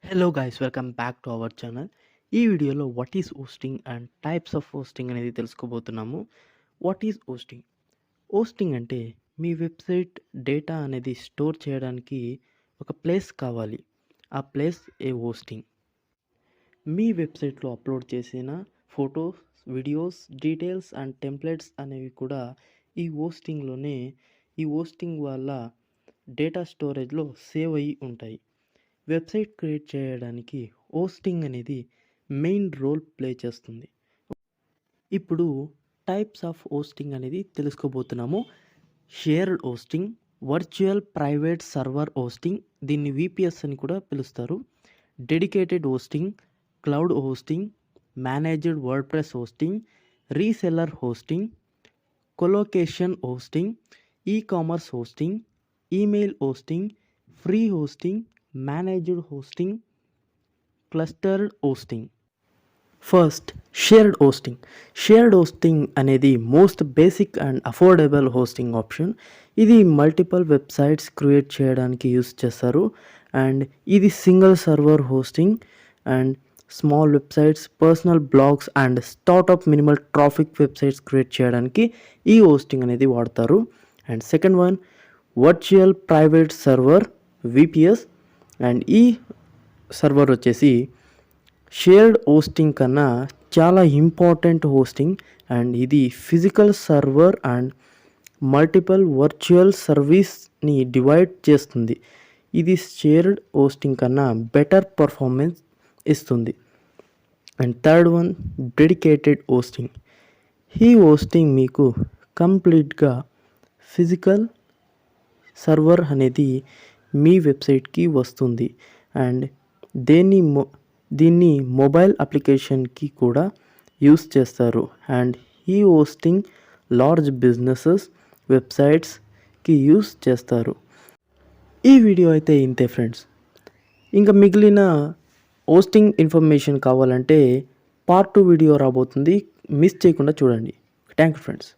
Hello guys, welcome back to our channel. ఈ వీడియోలో what is hosting and types of hosting అనేది తెలుసుకోబోతున్నాము. What is hosting? Hosting అంటే మీ వెబ్సైట్ డేటా అనేది స్టోర్ చేయడానికి ఒక ప్లేస్ కావాలి. ఆ ప్లేస్ హోస్టింగ్. మీ వెబ్సైట్లో అప్లోడ్ చేసిన photos, videos, details and templates అనేవి కూడా ఈ హోస్టింగ్ వల్ల డేటా స్టోరేజ్లో సేవ్ అయ్యి ఉంటాయి. వెబ్సైట్ క్రియేట్ చేయడానికి హోస్టింగ్ అనేది మెయిన్ రోల్ ప్లే చేస్తుంది. ఇప్పుడు టైప్స్ ఆఫ్ హోస్టింగ్ అనేది తెలుసుకోబోతున్నాము. Shared hosting, virtual private server hosting, దీన్ని విపిఎస్ అని కూడా పిలుస్తారు. Dedicated hosting, cloud hosting, managed WordPress hosting, reseller hosting, colocation hosting, e-commerce hosting, email hosting, free hosting, managed hosting, clustered hosting. First, shared hosting. Shared hosting అనేది most basic and affordable hosting option. ఇది multiple websites create చేయడానికి use చేస్తారు. And ఇది single server hosting and small websites, personal blogs and startup minimal traffic websites create చేయడానికి ఈ hosting అనేది వాడతారు. And second one, virtual private server, VPS. And ఈ server వచ్చేసి షేర్డ్ హోస్టింగ్ కన్నా చాలా ఇంపార్టెంట్ హోస్టింగ్. అండ్ ఇది physical server and multiple virtual సర్వీస్ని డివైడ్ చేస్తుంది. ఇది షేర్డ్ హోస్టింగ్ కన్నా బెటర్ పర్ఫార్మెన్స్ ఇస్తుంది. And third one, dedicated hosting. ఈ హోస్టింగ్ మీకు కంప్లీట్గా ఫిజికల్ సర్వర్ అనేది మీ వెబ్సైట్కి వస్తుంది. అండ్ దీన్ని మొబైల్ అప్లికేషన్కి కూడా యూస్ చేస్తారు. అండ్ ఈ హోస్టింగ్ లార్జ్ బిజినెసెస్ వెబ్సైట్స్కి యూస్ చేస్తారు. ఈ వీడియో అయితే ఇంతే ఫ్రెండ్స్. ఇంకా మిగిలిన హోస్టింగ్ ఇన్ఫర్మేషన్ కావాలంటే పార్ట్ 2 వీడియో రాబోతుంది. మిస్ చేయకుండా చూడండి. Thank you friends.